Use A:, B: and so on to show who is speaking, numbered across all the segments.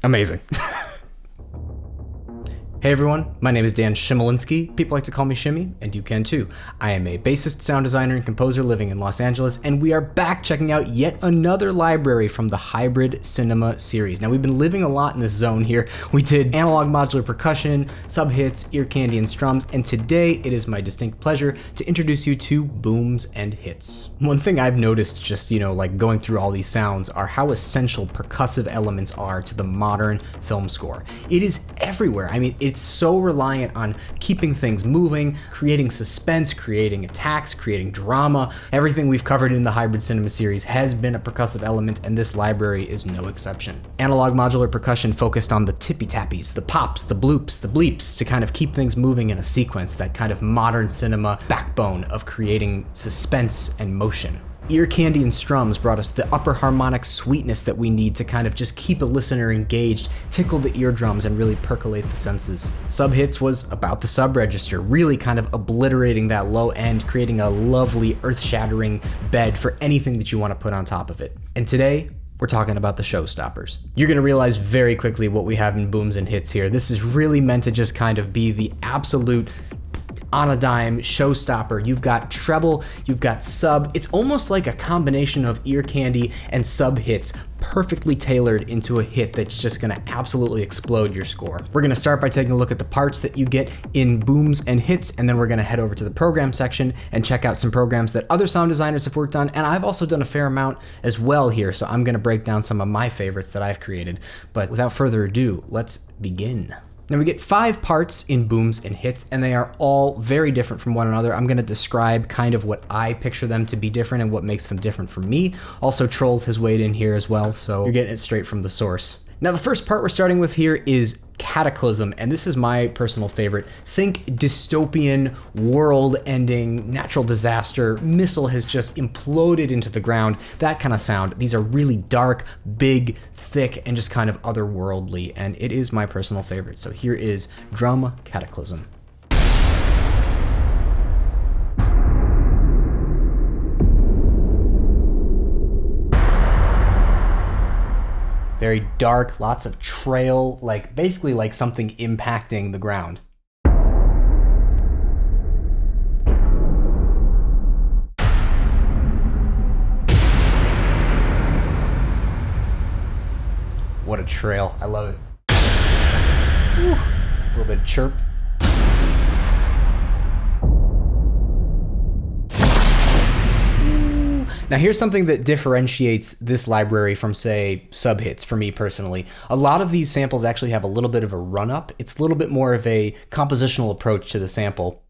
A: Amazing. Hey everyone, my name is Dan Shimolinski. People like to call me Shimmy, and you can too. I am a bassist, sound designer, and composer living in Los Angeles, and we are back checking out yet another library from the Hybrid Cinema series. Now, we've been living a lot in this zone here. We did analog modular percussion, sub-hits, ear candy, and strums, and today it is my distinct pleasure to introduce you to booms and hits. One thing I've noticed just, like going through all these sounds are how essential percussive elements are to the modern film score. It is everywhere. I mean, it's so reliant on keeping things moving, creating suspense, creating attacks, creating drama. Everything we've covered in the Hybrid Cinema series has been a percussive element, and this library is no exception. Analog modular percussion focused on the tippy-tappies, the pops, the bloops, the bleeps to kind of keep things moving in a sequence, that kind of modern cinema backbone of creating suspense and motion. Ear candy and strums brought us the upper harmonic sweetness that we need to kind of just keep a listener engaged, tickle the eardrums, and really percolate the senses. Sub-hits was about the sub-register, really kind of obliterating that low end, creating a lovely earth-shattering bed for anything that you want to put on top of it. And today, we're talking about the showstoppers. You're gonna realize very quickly what we have in booms and hits here. This is really meant to just kind of be the absolute on a dime showstopper. You've got treble, you've got sub. It's almost like a combination of ear candy and sub hits perfectly tailored into a hit that's just gonna absolutely explode your score. We're gonna start by taking a look at the parts that you get in booms and hits, and then we're gonna head over to the program section and check out some programs that other sound designers have worked on, and I've also done a fair amount as well here, so I'm gonna break down some of my favorites that I've created. But without further ado, let's begin. Now we get 5 parts in booms and hits, and they are all very different from one another. I'm gonna describe kind of what I picture them to be different and what makes them different for me. Also, Trolls has weighed in here as well, so you're getting it straight from the source. Now the first part we're starting with here is Cataclysm, and this is my personal favorite. Think dystopian, world-ending, natural disaster, missile has just imploded into the ground, that kind of sound. These are really dark, big, thick, and just kind of otherworldly, and it is my personal favorite. So here is Drum Cataclysm. Very dark, lots of trail, basically like something impacting the ground. What a trail, I love it. Whew. A little bit of chirp. Now here's something that differentiates this library from, say, sub-hits for me personally. A lot of these samples actually have a little bit of a run-up. It's a little bit more of a compositional approach to the sample,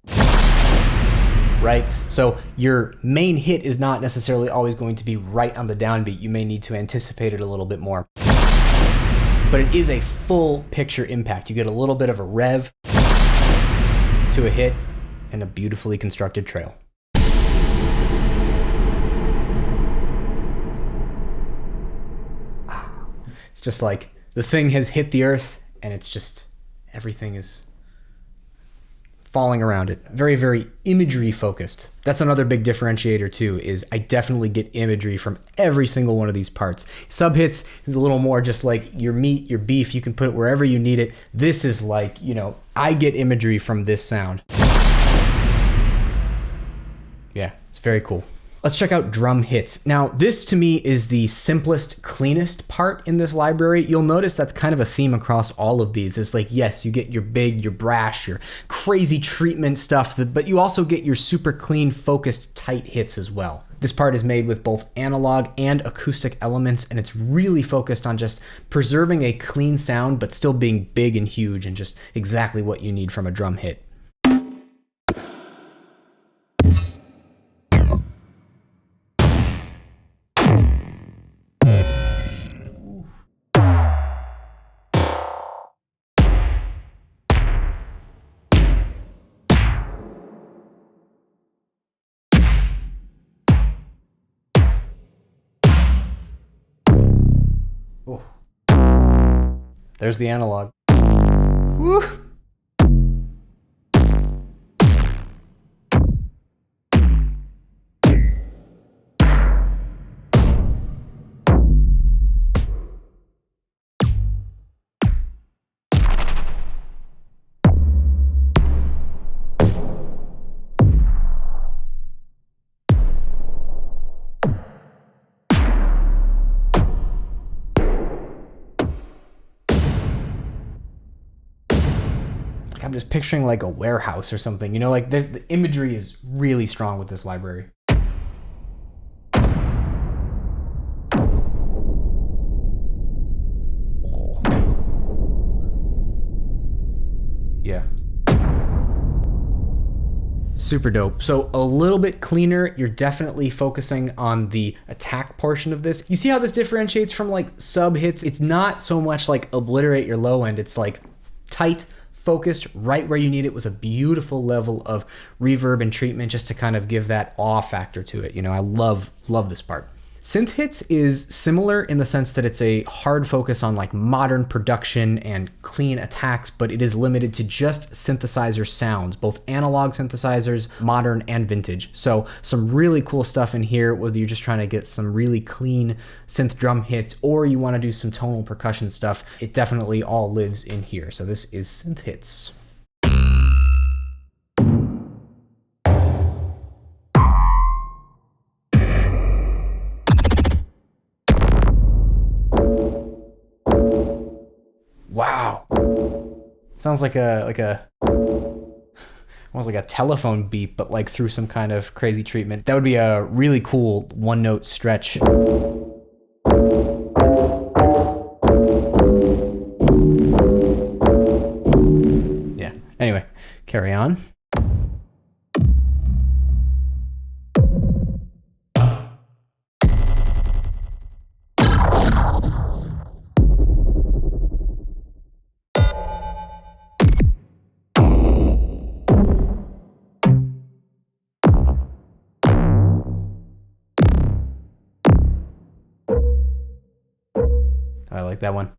A: right? So your main hit is not necessarily always going to be right on the downbeat. You may need to anticipate it a little bit more. But it is a full picture impact. You get a little bit of a rev to a hit and a beautifully constructed trail. It's just like the thing has hit the earth and it's just everything is falling around it. Very, very imagery focused. That's another big differentiator too, is I definitely get imagery from every single one of these parts. Sub hits is a little more just like your meat, your beef, you can put it wherever you need it. This is like, I get imagery from this sound. Yeah, it's very cool. Let's check out drum hits. Now, this to me is the simplest, cleanest part in this library. You'll notice that's kind of a theme across all of these. It's like, yes, you get your big, your brash, your crazy treatment stuff, but you also get your super clean, focused, tight hits as well. This part is made with both analog and acoustic elements, and it's really focused on just preserving a clean sound, but still being big and huge and just exactly what you need from a drum hit. Oh. There's the analog. Woo. I'm just picturing like a warehouse or something, you know, like the imagery is really strong with this library. Oh. Yeah. Super dope. So a little bit cleaner. You're definitely focusing on the attack portion of this. You see how this differentiates from like sub hits? It's not so much like obliterate your low end. It's like tight, focused, right where you need it, with a beautiful level of reverb and treatment just to kind of give that awe factor to it. You know, I love this part. Synth hits is similar in the sense that it's a hard focus on like modern production and clean attacks, but it is limited to just synthesizer sounds, both analog synthesizers, modern and vintage. So some really cool stuff in here, whether you're just trying to get some really clean synth drum hits or you want to do some tonal percussion stuff, it definitely all lives in here. So this is synth hits. Wow. Sounds like almost like a telephone beep, but like through some kind of crazy treatment. That would be a really cool one note stretch. Yeah. Anyway, carry on. I like that one.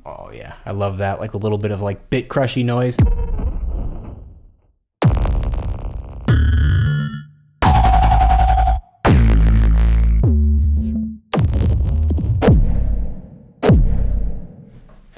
A: Oh yeah, I love that. Like a little bit of like bit crushy noise.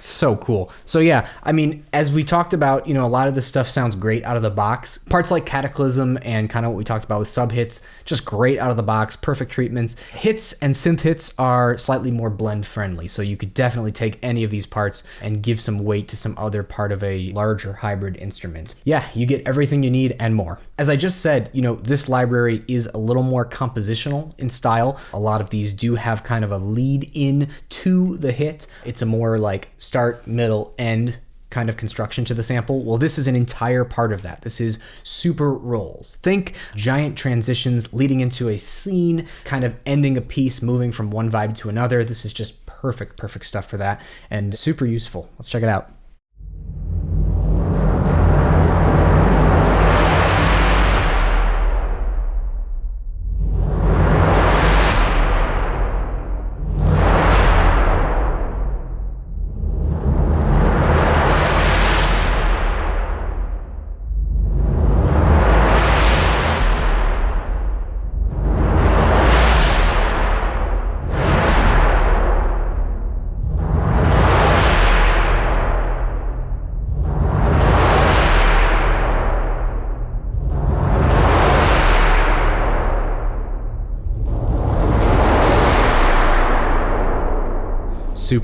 A: So cool. So yeah, I mean, as we talked about, you know, a lot of this stuff sounds great out of the box. Parts like Cataclysm and kind of what we talked about with sub hits, just great out of the box, perfect treatments. Hits and synth hits are slightly more blend friendly. So you could definitely take any of these parts and give some weight to some other part of a larger hybrid instrument. Yeah, you get everything you need and more. As I just said, you know, this library is a little more compositional in style. A lot of these do have kind of a lead in to the hit. It's a more like start, middle, end kind of construction to the sample. Well, this is an entire part of that. This is super rolls. Think giant transitions leading into a scene, kind of ending a piece, moving from one vibe to another. This is just perfect stuff for that and super useful. Let's check it out.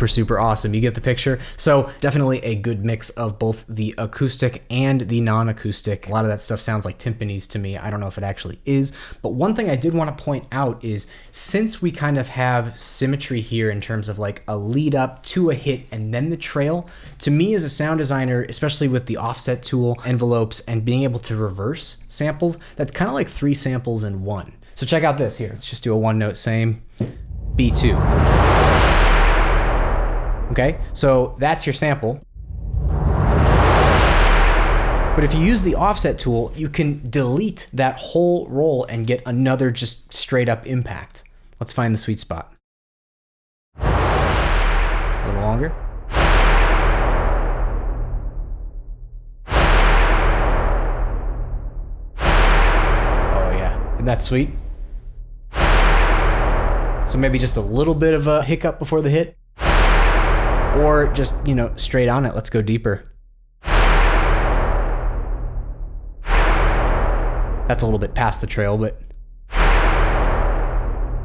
A: Super awesome. You get the picture. So definitely a good mix of both the acoustic and the non-acoustic. A lot of that stuff sounds like timpanis to me. I don't know if it actually is, but one thing I did want to point out is since we kind of have symmetry here in terms of like a lead up to a hit and then the trail, to me as a sound designer, especially with the offset tool, envelopes, and being able to reverse samples, that's kind of like 3 samples in one. So check out this here. Let's just do a one note same, B2. Okay, so that's your sample. But if you use the offset tool, you can delete that whole roll and get another just straight up impact. Let's find the sweet spot. A little longer. Oh yeah, isn't that sweet? So maybe just a little bit of a hiccup before the hit, or just, straight on it. Let's go deeper. That's a little bit past the trail, but...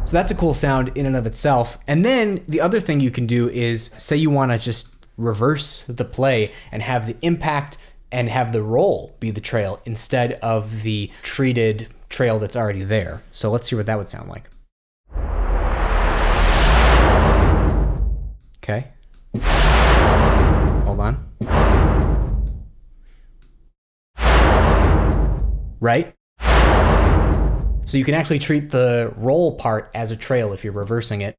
A: So that's a cool sound in and of itself. And then the other thing you can do is, say you want to just reverse the play and have the impact and have the roll be the trail instead of the treated trail that's already there. So let's see what that would sound like. Okay. Hold on. Right? So you can actually treat the roll part as a trail if you're reversing it,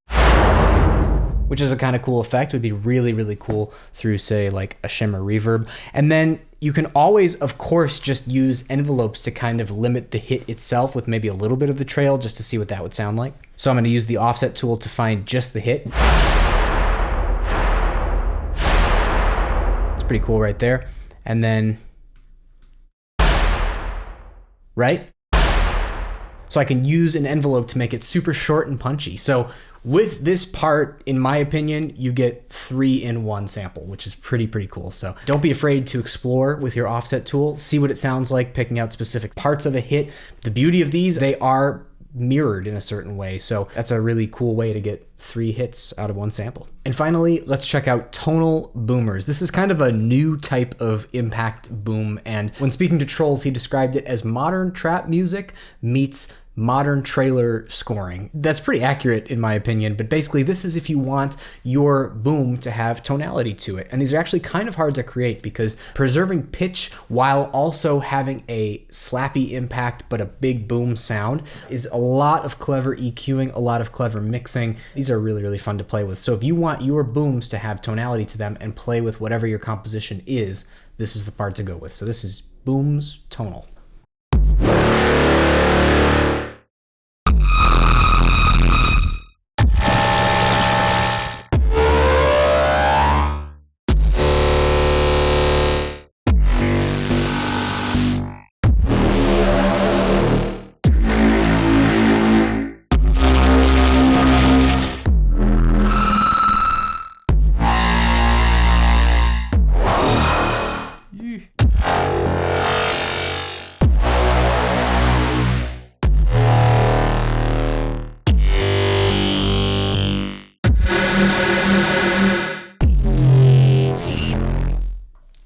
A: which is a kind of cool effect. It would be really, really cool through, say, like a shimmer reverb. And then you can always, of course, just use envelopes to kind of limit the hit itself with maybe a little bit of the trail just to see what that would sound like. So I'm going to use the offset tool to find just the hit. It's pretty cool right there. And then, right? So I can use an envelope to make it super short and punchy. So with this part, in my opinion, you get 3-in-1 sample, which is pretty cool. So don't be afraid to explore with your offset tool, see what it sounds like, picking out specific parts of a hit. The beauty of these, they are mirrored in a certain way. So that's a really cool way to get 3 hits out of 1 sample. And finally, let's check out tonal boomers. This is kind of a new type of impact boom. And when speaking to Trolls, he described it as modern trap music meets modern trailer scoring. That's pretty accurate in my opinion, but basically this is if you want your boom to have tonality to it. And these are actually kind of hard to create because preserving pitch while also having a slappy impact but a big boom sound is a lot of clever EQing, a lot of clever mixing. These are really, really fun to play with. So if you want your booms to have tonality to them and play with whatever your composition is, this is the part to go with. So this is booms tonal.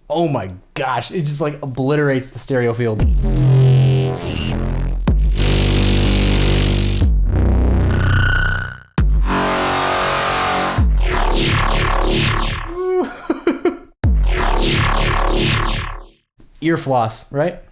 A: Oh my gosh, it just like obliterates the stereo field. Ear floss, right?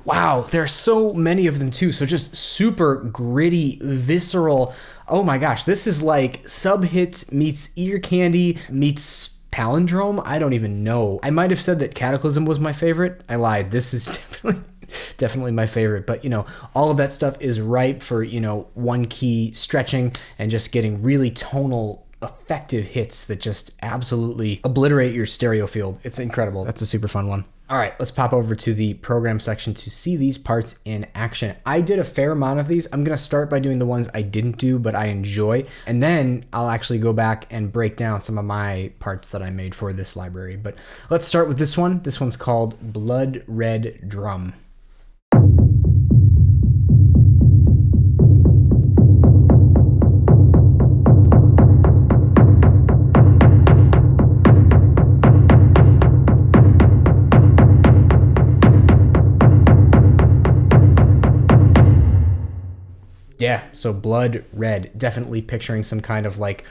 A: Wow, there are so many of them too. So just super gritty, visceral. Oh my gosh, this is like sub-hits meets ear candy meets palindrome. I don't even know. I might have said that Cataclysm was my favorite. I lied. This is definitely my favorite. But, all of that stuff is ripe for, one key stretching and just getting really tonal, effective hits that just absolutely obliterate your stereo field. It's incredible. That's a super fun one. All right, let's pop over to the program section to see these parts in action. I did a fair amount of these. I'm going to start by doing the ones I didn't do, but I enjoy. And then I'll actually go back and break down some of my parts that I made for this library. But let's start with this one. This one's called Blood Red Drum. Yeah, so blood red, definitely picturing some kind of like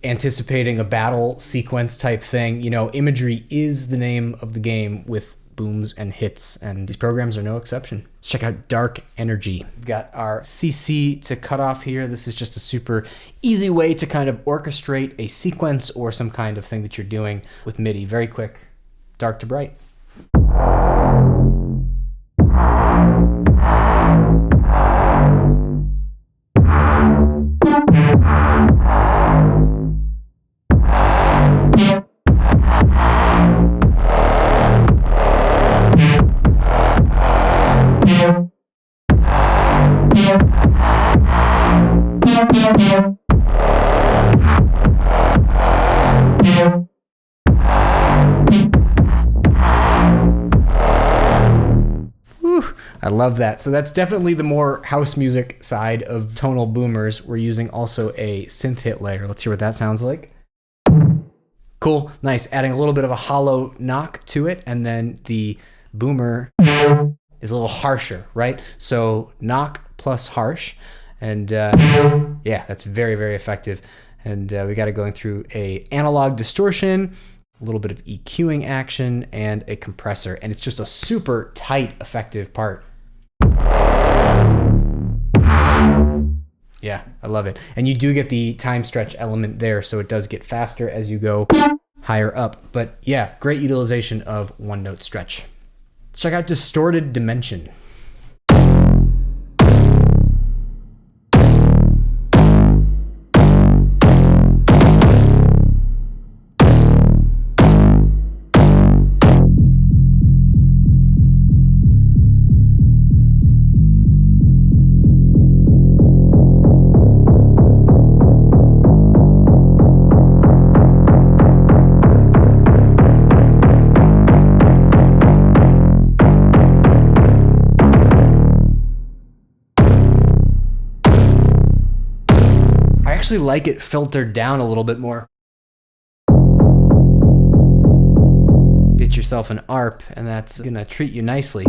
A: anticipating a battle sequence type thing. You know, imagery is the name of the game with booms and hits, and these programs are no exception. Let's check out Dark Energy. We've got our CC to cut off here. This is just a super easy way to kind of orchestrate a sequence or some kind of thing that you're doing with MIDI. Very quick, dark to bright. I love that. So that's definitely the more house music side of tonal boomers. We're using also a synth hit layer. Let's hear what that sounds like. Cool, nice. Adding a little bit of a hollow knock to it, and then the boomer is a little harsher, right? So knock plus harsh, and yeah, that's very, very effective. And we got it going through a analog distortion, a little bit of EQing action, and a compressor, and it's just a super tight, effective part. Yeah, I love it. And you do get the time stretch element there, so it does get faster as you go higher up. But yeah, great utilization of one note stretch. Let's check out Distorted Dimension. I actually like it filtered down a little bit more. Get yourself an ARP, and that's gonna treat you nicely.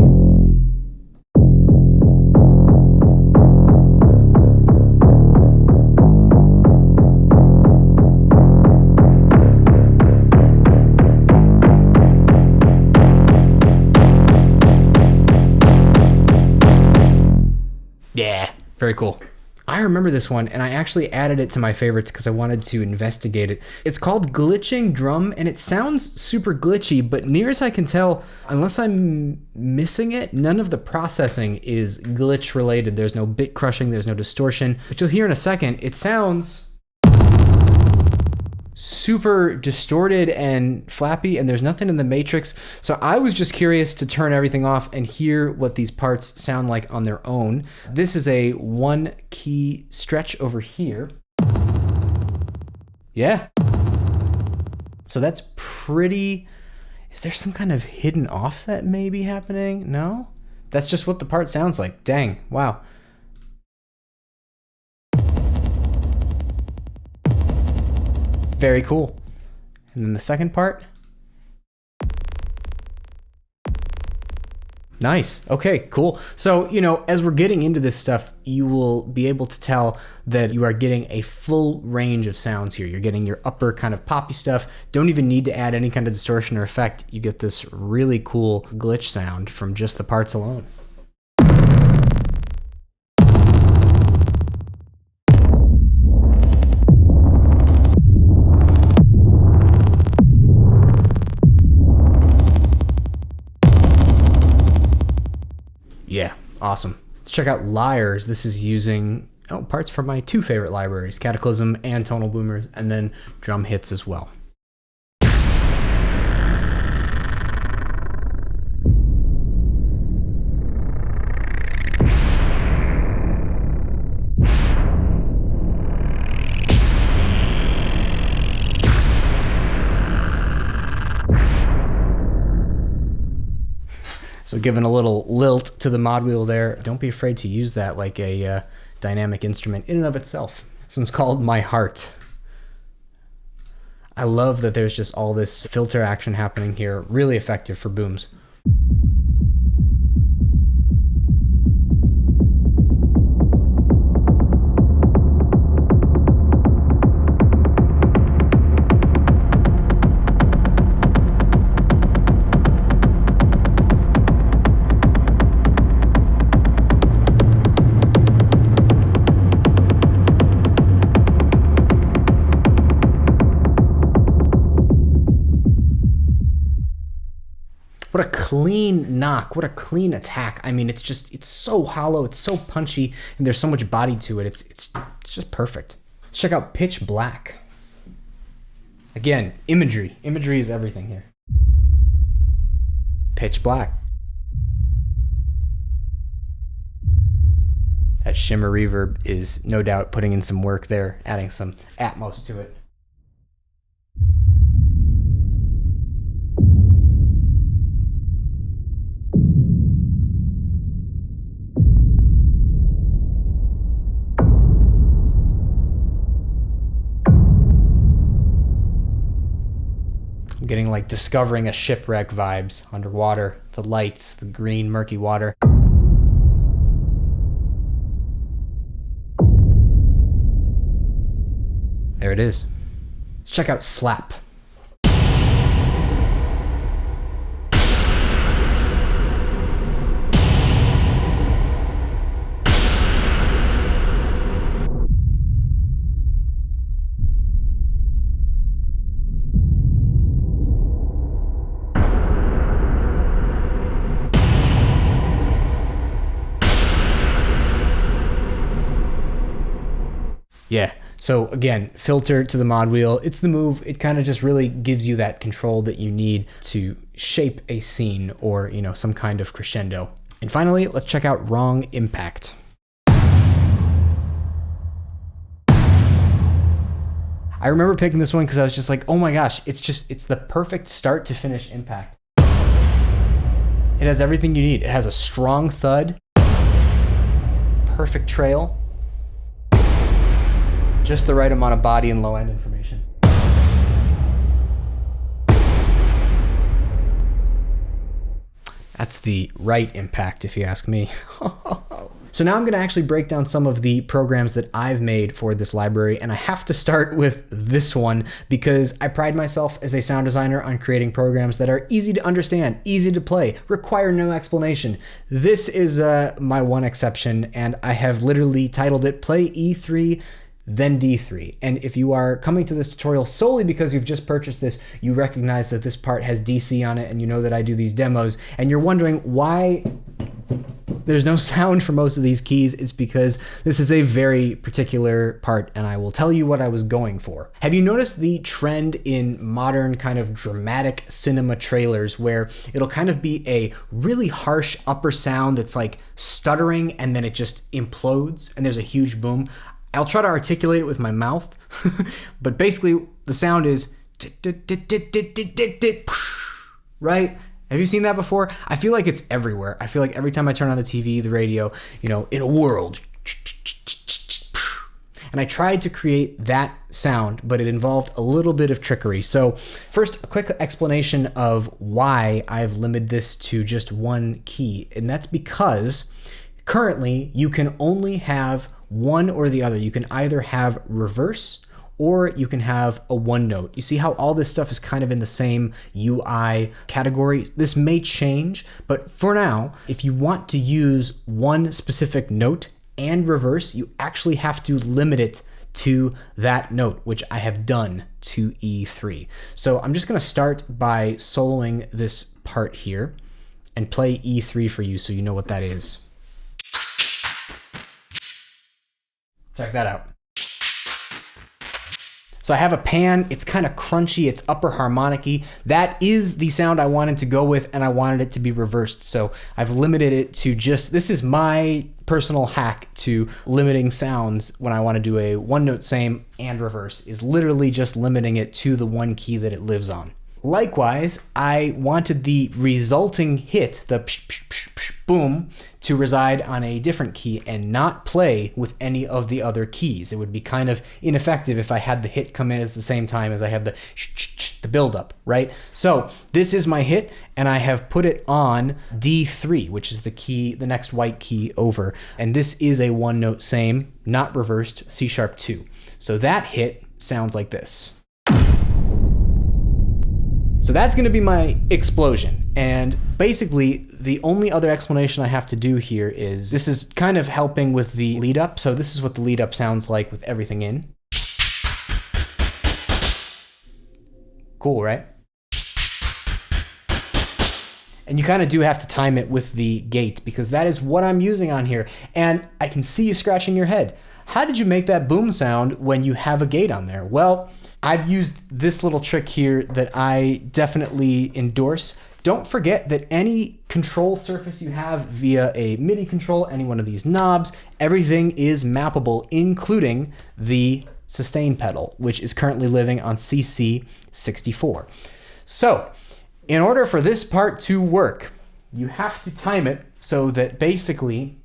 A: Yeah, very cool. I remember this one, and I actually added it to my favorites because I wanted to investigate it. It's called Glitching Drum, and it sounds super glitchy, but near as I can tell, unless I'm missing it, none of the processing is glitch related. There's no bit crushing, there's no distortion. But you'll hear in a second, it sounds super distorted and flappy, and there's nothing in the matrix. So I was just curious to turn everything off and hear what these parts sound like on their own. This is a one key stretch over here. Yeah. So that's pretty... Is there some kind of hidden offset maybe happening? No? That's just what the part sounds like. Dang, wow. Very cool. And then the second part. Nice. Okay, cool. So, you know, as we're getting into this stuff, you will be able to tell that you are getting a full range of sounds here. You're getting your upper kind of poppy stuff. Don't even need to add any kind of distortion or effect. You get this really cool glitch sound from just the parts alone. Yeah, awesome. Let's check out Liers. This is using parts from my two favorite libraries, Cataclysm and Tonal Boomers, and then drum hits as well. So giving a little lilt to the mod wheel there. Don't be afraid to use that like a dynamic instrument in and of itself. This one's called My Heart. I love that there's just all this filter action happening here. Really effective for booms. clean knock. What a clean attack. I mean, it's so hollow. It's so punchy, and there's so much body to it. It's just perfect. Let's check out Pitch Black. Again, imagery. Imagery is everything here. Pitch Black. That shimmer reverb is no doubt putting in some work there, adding some atmos to it. I'm getting like Discovering a Shipwreck vibes underwater, the lights, the green murky water. There it is. Let's check out Slap. Yeah. So again, filter to the mod wheel. It's the move. It kind of just really gives you that control that you need to shape a scene or, you know, some kind of crescendo. And finally, let's check out Wrong Impact. I remember picking this one because I was just like, oh my gosh, it's the perfect start to finish impact. It has everything you need. It has a strong thud, perfect trail, just the right amount of body and low end information. That's the right impact, if you ask me. So now I'm going to actually break down some of the programs that I've made for this library, and I have to start with this one because I pride myself as a sound designer on creating programs that are easy to understand, easy to play, require no explanation. This is my one exception, and I have literally titled it Play E3 then D3. And if you are coming to this tutorial solely because you've just purchased this, you recognize that this part has DC on it, and you know that I do these demos, and you're wondering why there's no sound for most of these keys. It's because this is a very particular part, and I will tell you what I was going for. Have you noticed the trend in modern kind of dramatic cinema trailers where it'll kind of be a really harsh upper sound that's like stuttering and then it just implodes and there's a huge boom? I'll try to articulate it with my mouth, but basically the sound is right? Have you seen that before? I feel like it's everywhere. I feel like every time I turn on the TV, the radio, you know, in a world. And I tried to create that sound, but it involved a little bit of trickery. So first, a quick explanation of why I've limited this to just one key. And that's because currently you can only have one or the other. You can either have reverse or you can have a one note. You see how all this stuff is kind of in the same UI category? This may change, but for now, if you want to use one specific note and reverse, you actually have to limit it to that note, which I have done to E3. So I'm just gonna start by soloing this part here and play E3 for you so you know what that is. Check that out. So I have a pan, it's kind of crunchy, it's upper harmonic-y. That is the sound I wanted to go with, and I wanted it to be reversed. So I've limited it to just, this is my personal hack to limiting sounds when I want to do a one note same and reverse, is literally just limiting it to the one key that it lives on. Likewise, I wanted the resulting hit, the psh, psh, psh, psh, boom, to reside on a different key and not play with any of the other keys. It would be kind of ineffective if I had the hit come in at the same time as I have the buildup, right? So this is my hit, and I have put it on D3, which is the key, the next white key over. And this is a one note same, not reversed, C#2. So that hit sounds like this. So that's going to be my explosion. And basically, the only other explanation I have to do here is this is kind of helping with the lead up. So this is what the lead up sounds like with everything in. Cool, right? And you kind of do have to time it with the gate because that is what I'm using on here. And I can see you scratching your head. How did you make that boom sound when you have a gate on there? Well, I've used this little trick here that I definitely endorse. Don't forget that any control surface you have via a MIDI control, any one of these knobs, everything is mappable, including the sustain pedal, which is currently living on CC 64. So, in order for this part to work, you have to time it so that basically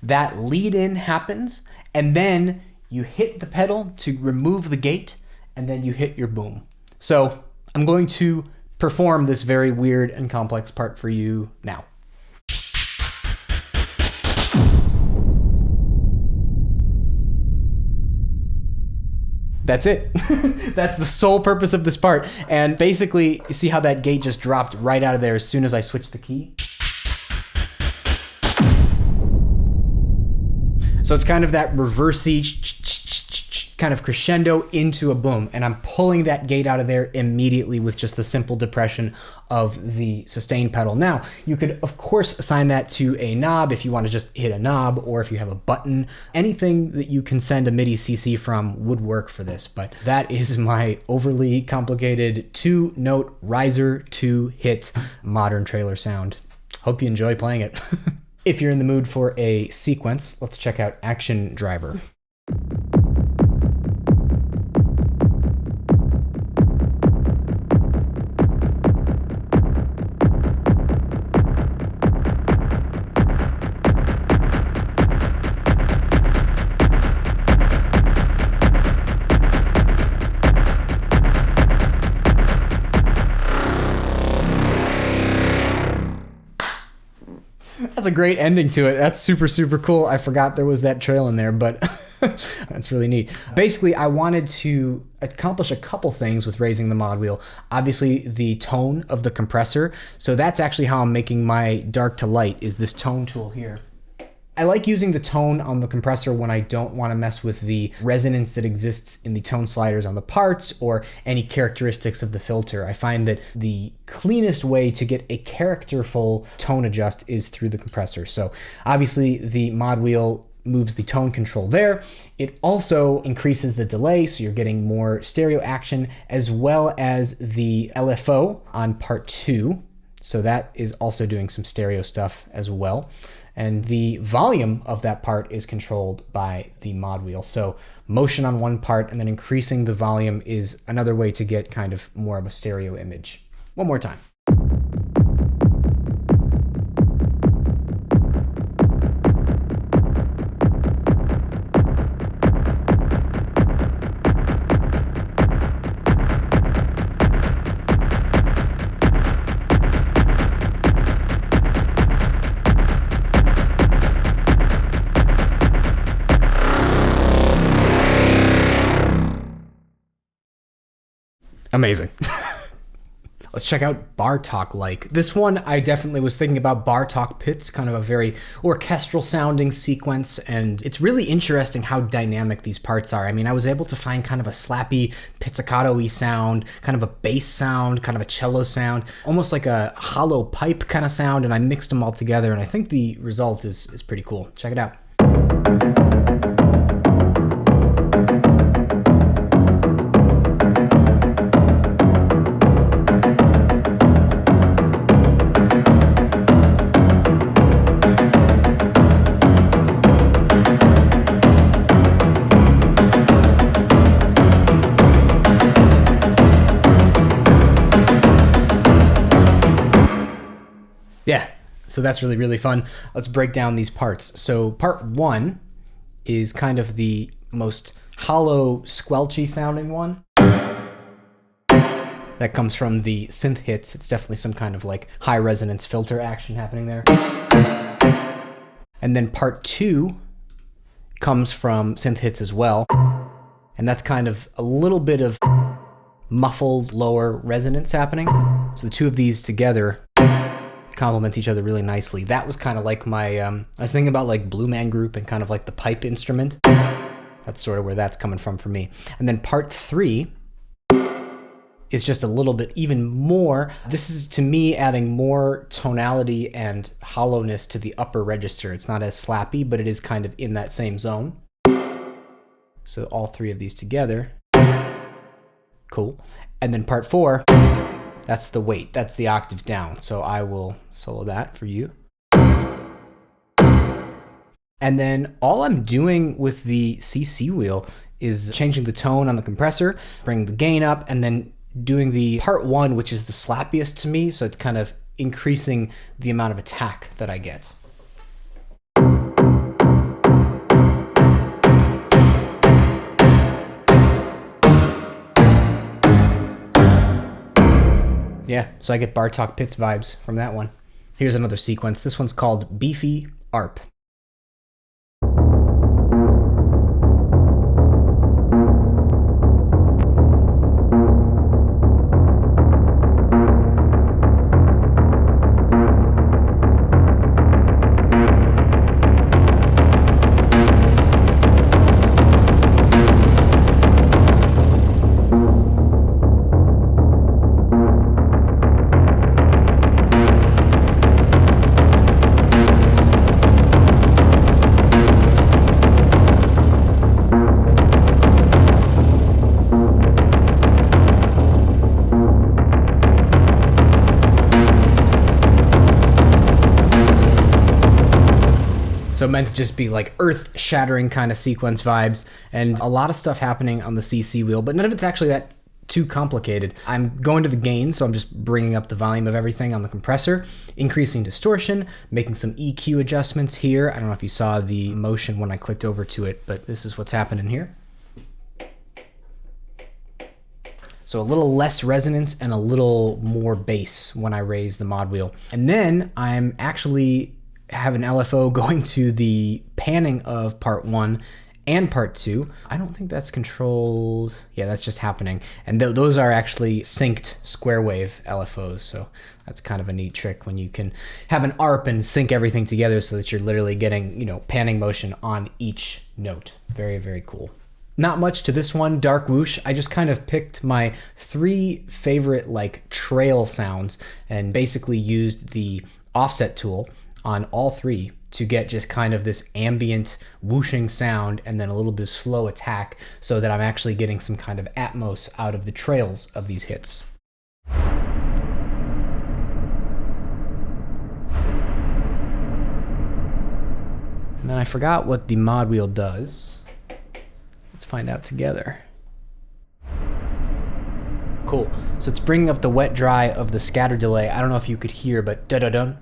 A: that lead in happens, and then you hit the pedal to remove the gate, and then you hit your boom. So, I'm going to perform this very weird and complex part for you now. That's it. That's the sole purpose of this part. And basically, you see how that gate just dropped right out of there as soon as I switched the key? So it's kind of that reversey kind of crescendo into a boom, and I'm pulling that gate out of there immediately with just the simple depression of the sustain pedal. Now, you could of course assign that to a knob if you want to just hit a knob, or if you have a button. Anything that you can send a MIDI CC from would work for this, but that is my overly complicated 2-note riser to hit modern trailer sound. Hope you enjoy playing it. If you're in the mood for a sequence, let's check out Action Driver. That's a great ending to it. That's super, super cool. I forgot there was that trail in there, but that's really neat. Basically, I wanted to accomplish a couple things with raising the mod wheel. Obviously, the tone of the compressor. So that's actually how I'm making my dark to light, is this tone tool here. I like using the tone on the compressor when I don't want to mess with the resonance that exists in the tone sliders on the parts or any characteristics of the filter. I find that the cleanest way to get a characterful tone adjust is through the compressor. So obviously the mod wheel moves the tone control there. It also increases the delay, so you're getting more stereo action, as well as the LFO on part 2. So that is also doing some stereo stuff as well. And the volume of that part is controlled by the mod wheel. So motion on one part and then increasing the volume is another way to get kind of more of a stereo image. One more time. Amazing. Let's check out Bartok-like. This one, I definitely was thinking about Bartok pits, kind of a very orchestral sounding sequence, and it's really interesting how dynamic these parts are. I mean, I was able to find kind of a slappy pizzicato-y sound, kind of a bass sound, kind of a cello sound, almost like a hollow pipe kind of sound, and I mixed them all together, and I think the result is pretty cool. Check it out. Yeah, so that's really, really fun. Let's break down these parts. So part 1 is kind of the most hollow, squelchy sounding one. That comes from the synth hits. It's definitely some kind of like high resonance filter action happening there. And then part 2 comes from synth hits as well. And that's kind of a little bit of muffled lower resonance happening. So the two of these together complement each other really nicely. That was kind of like my, I was thinking about like Blue Man Group and kind of like the pipe instrument. That's sort of where that's coming from for me. And then part 3 is just a little bit even more. This is, to me, adding more tonality and hollowness to the upper register. It's not as slappy, but it is kind of in that same zone. So all three of these together. Cool. And then part 4, that's the weight. That's the octave down. So I will solo that for you. And then all I'm doing with the CC wheel is changing the tone on the compressor, bring the gain up, and then doing the part 1, which is the slappiest to me. So it's kind of increasing the amount of attack that I get. Yeah, so I get Bartok Pits vibes from that one. Here's another sequence. This one's called Beefy ARP. So meant to just be like earth-shattering kind of sequence vibes, and a lot of stuff happening on the CC wheel, but none of it's actually that too complicated. I'm going to the gain, so I'm just bringing up the volume of everything on the compressor, increasing distortion, making some EQ adjustments here. I don't know if you saw the motion when I clicked over to it, but this is what's happening here. So a little less resonance and a little more bass when I raise the mod wheel. And then I'm actually have an LFO going to the panning of part 1 and part 2. I don't think that's controlled. Yeah, that's just happening. And those are actually synced square wave LFOs. So that's kind of a neat trick when you can have an ARP and sync everything together so that you're literally getting, you know, panning motion on each note. Very, very cool. Not much to this one, Dark Woosh. I just kind of picked my 3 favorite like trail sounds and basically used the offset tool on all 3 to get just kind of this ambient whooshing sound and then a little bit of slow attack so that I'm actually getting some kind of atmos out of the trails of these hits. And then I forgot what the mod wheel does. Let's find out together. Cool. So it's bringing up the wet dry of the scatter delay. I don't know if you could hear, but da-da-dun.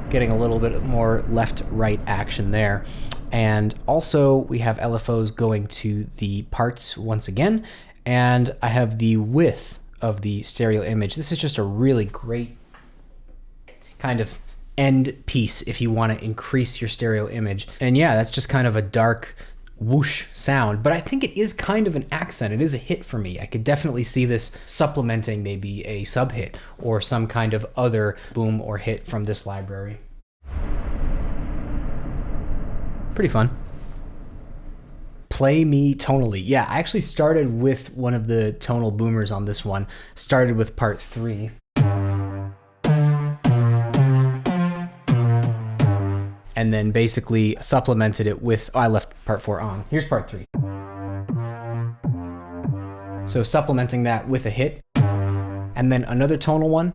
A: Getting a little bit more left-right action there. And also we have LFOs going to the parts once again, and I have the width of the stereo image. This is just a really great kind of end piece if you want to increase your stereo image. And yeah, that's just kind of a dark whoosh sound, but I think it is kind of an accent. It is a hit for me. I could definitely see this supplementing maybe a sub hit or some kind of other boom or hit from this library. Pretty fun. Play Me Tonally. Yeah, I actually started with one of the tonal boomers on this one. Started with part 3. And then basically supplemented it with, I left part 4 on. Here's part 3. So supplementing that with a hit, and then another tonal one.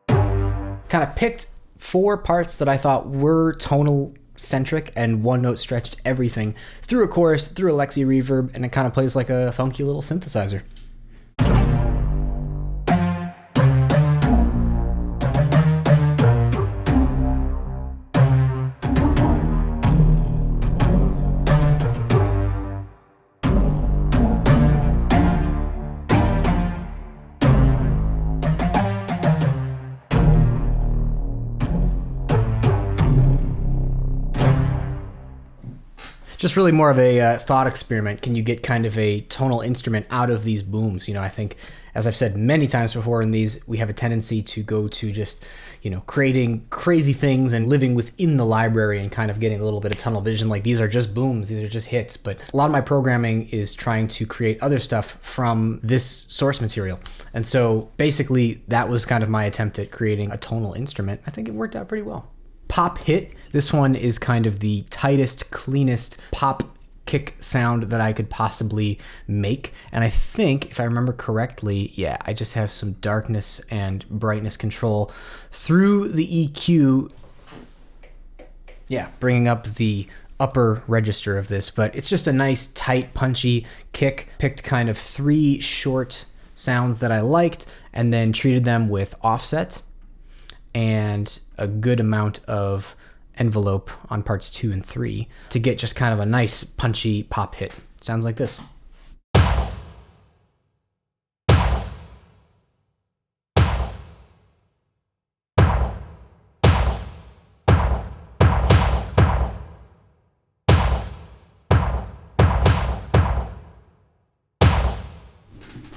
A: Kind of picked 4 parts that I thought were tonal centric and one note stretched everything through a chorus, through a Lexi reverb, and it kind of plays like a funky little synthesizer. just really more of a thought experiment. Can you get kind of a tonal instrument out of these booms? You know, I think, as I've said many times before in these, we have a tendency to go to just, you know, creating crazy things and living within the library and kind of getting a little bit of tunnel vision. Like, these are just booms, these are just hits. But a lot of my programming is trying to create other stuff from this source material. And so basically that was kind of my attempt at creating a tonal instrument. I think it worked out pretty well. Pop hit. This one is kind of the tightest, cleanest pop kick sound that I could possibly make. And I think, if I remember correctly, yeah, I just have some darkness and brightness control through the EQ. Yeah, bringing up the upper register of this, but it's just a nice, tight, punchy kick. Picked kind of 3 short sounds that I liked and then treated them with offset and a good amount of envelope on parts 2 and 3 to get just kind of a nice punchy pop hit. Sounds like this.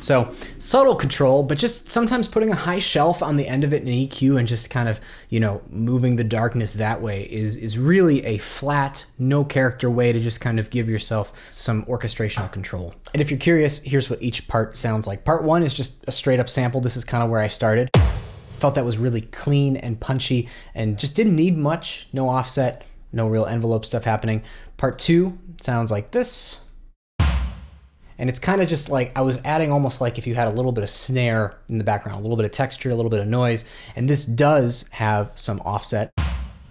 A: So subtle control, but just sometimes putting a high shelf on the end of it in an EQ and just kind of, you know, moving the darkness that way is really a flat, no character way to just kind of give yourself some orchestrational control. And if you're curious, here's what each part sounds like. Part 1 is just a straight up sample. This is kind of where I started. Felt that was really clean and punchy and just didn't need much. No offset, no real envelope stuff happening. Part 2 sounds like this. And it's kind of just like I was adding almost like if you had a little bit of snare in the background, a little bit of texture, a little bit of noise. And this does have some offset.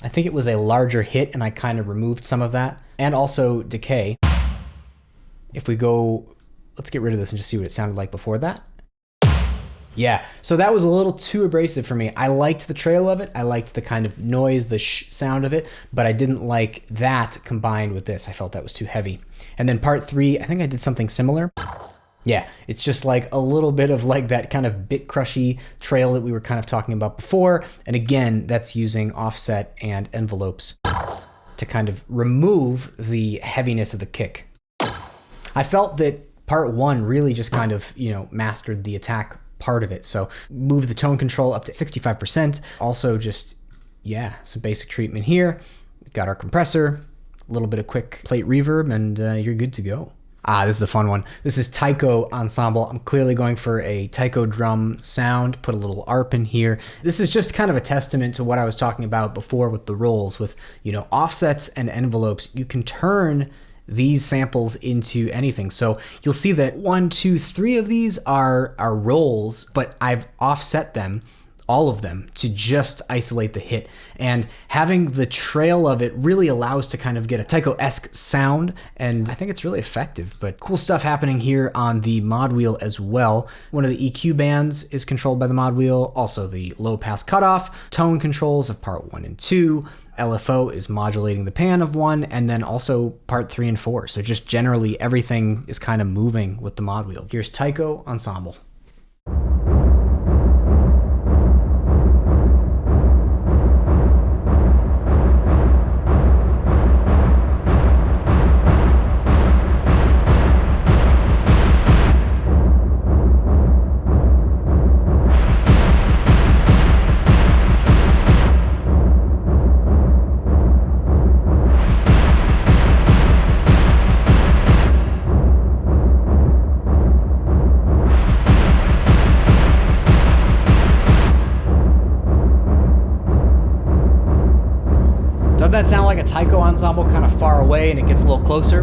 A: I think it was a larger hit and I kind of removed some of that. And also decay. If we go, let's get rid of this and just see what it sounded like before that. Yeah, so that was a little too abrasive for me. I liked the trail of it. I liked the kind of noise, the sound of it, but I didn't like that combined with this. I felt that was too heavy. And then part 3, I think I did something similar. Yeah, it's just like a little bit of like that kind of bit crushy trail that we were kind of talking about before. And again, that's using offset and envelopes to kind of remove the heaviness of the kick. I felt that part 1 really just kind of, you know, mastered the attack part of it. So move the tone control up to 65%. Also just, yeah, some basic treatment here. Got our compressor, a little bit of quick plate reverb, and you're good to go. This is a fun one. This is Taiko Ensemble. I'm clearly going for a taiko drum sound, put a little ARP in here. This is just kind of a testament to what I was talking about before with the rolls, with, you know, offsets and envelopes. You can turn these samples into anything. So you'll see that 1, 2, 3 of these are rolls, but I've offset them, all of them, to just isolate the hit. And having the trail of it really allows to kind of get a taiko-esque sound, and I think it's really effective. But cool stuff happening here on the mod wheel as well. One of the EQ bands is controlled by the mod wheel, also the low pass cutoff, tone controls of part 1 and 2, LFO is modulating the pan of 1, and then also part 3 and 4. So just generally everything is kind of moving with the mod wheel. Here's Taiko Ensemble. Doesn't that sound like a taiko ensemble kind of far away and it gets a little closer?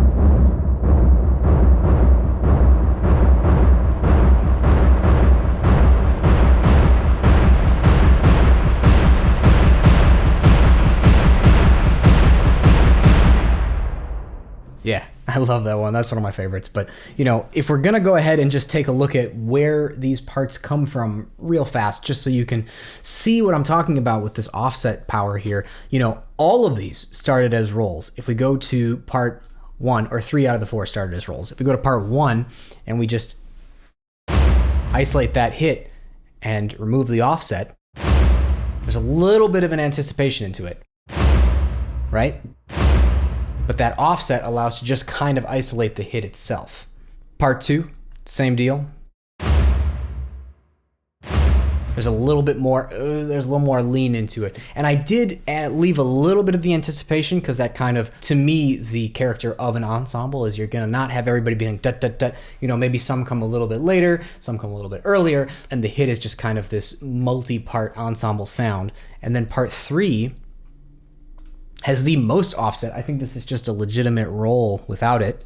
A: Yeah, I love that one. That's one of my favorites. But, you know, if we're going to go ahead and just take a look at where these parts come from real fast, just so you can see what I'm talking about with this offset power here, you know, all of these started as rolls. If we go to part 1, or 3 out of the 4 started as rolls. If we go to part 1 and we just isolate that hit and remove the offset, there's a little bit of an anticipation into it, right? but that offset allows to just kind of isolate the hit itself. Part 2, same deal. There's a little bit more, there's a little more lean into it. And I did leave a little bit of the anticipation, because that kind of, to me, the character of an ensemble is you're gonna not have everybody being dut, dut, dut. You know, maybe some come a little bit later, some come a little bit earlier, and the hit is just kind of this multi-part ensemble sound. And then part 3 has the most offset. I think this is just a legitimate roll without it.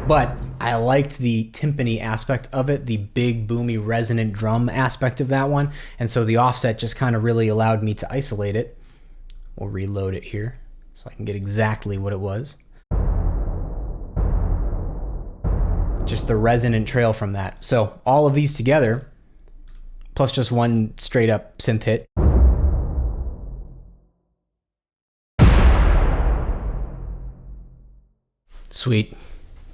A: But I liked the timpani aspect of it, the big, boomy, resonant drum aspect of that one. And so the offset just kind of really allowed me to isolate it. We'll reload it here so I can get exactly what it was. Just the resonant trail from that. So all of these together, plus just one straight up synth hit. Sweet.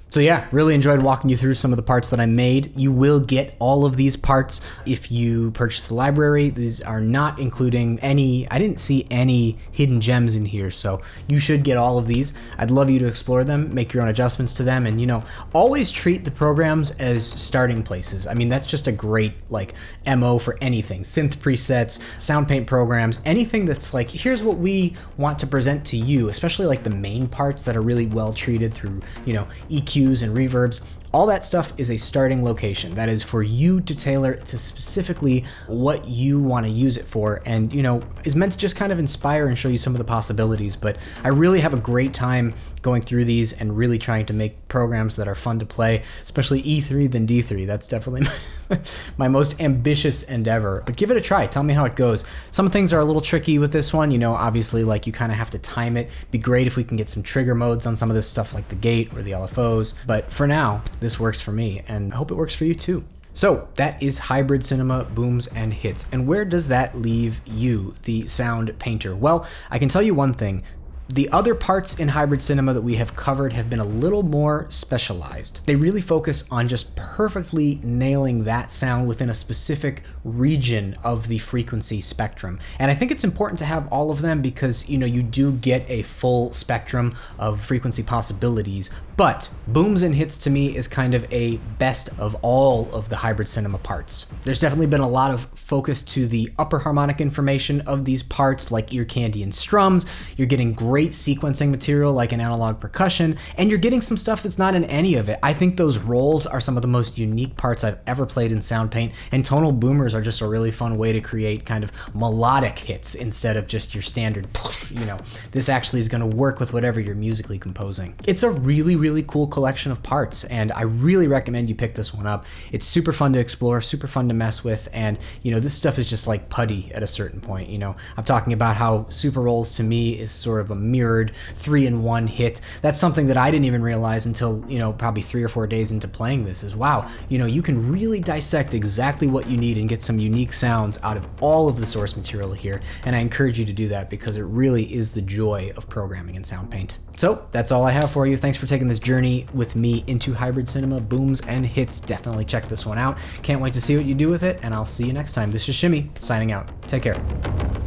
A: So yeah, really enjoyed walking you through some of the parts that I made. You will get all of these parts if you purchase the library. These are not including any, I didn't see any hidden gems in here, so you should get all of these. I'd love you to explore them, make your own adjustments to them, and you know, always treat the programs as starting places. I mean, that's just a great like MO for anything. Synth presets, Soundpaint programs, anything that's like, here's what we want to present to you, especially like the main parts that are really well treated through, you know, EQs and reverbs. All that stuff is a starting location. That is for you to tailor to specifically what you want to use it for, and you know, is meant to just kind of inspire and show you some of the possibilities. But I really have a great time going through these and really trying to make programs that are fun to play, especially E3 than D3. That's definitely my most ambitious endeavor. But give it a try. Tell me how it goes. Some things are a little tricky with this one, you know, obviously like you kind of have to time it. Be great if we can get some trigger modes on some of this stuff like the gate or the LFOs. But for now, this works for me, and I hope it works for you too. So that is hybrid cinema, booms and hits. And where does that leave you, the sound painter? Well, I can tell you one thing. The other parts in hybrid cinema that we have covered have been a little more specialized. They really focus on just perfectly nailing that sound within a specific region of the frequency spectrum. And I think it's important to have all of them because, you know, you do get a full spectrum of frequency possibilities. But booms and hits to me is kind of a best of all of the hybrid cinema parts. There's definitely been a lot of focus to the upper harmonic information of these parts, like ear candy and strums. You're getting great sequencing material like an analog percussion, and you're getting some stuff that's not in any of it. I think those rolls are some of the most unique parts I've ever played in Soundpaint, and tonal boomers are just a really fun way to create kind of melodic hits instead of just your standard, you know, this actually is going to work with whatever you're musically composing. It's a really cool collection of parts, and I really recommend you pick this one up. It's super fun to explore, super fun to mess with, and you know, this stuff is just like putty at a certain point. You know, I'm talking about how super rolls to me is sort of a mirrored 3-in-1 hit. That's something that I didn't even realize until, you know, probably 3 or 4 days into playing this is, wow, you know, you can really dissect exactly what you need and get some unique sounds out of all of the source material here, and I encourage you to do that because it really is the joy of programming in Soundpaint. So that's all I have for you. Thanks for taking this journey with me into hybrid cinema, booms and hits. Definitely check this one out. Can't wait to see what you do with it, and I'll see you next time. This is Shimmy, signing out. Take care.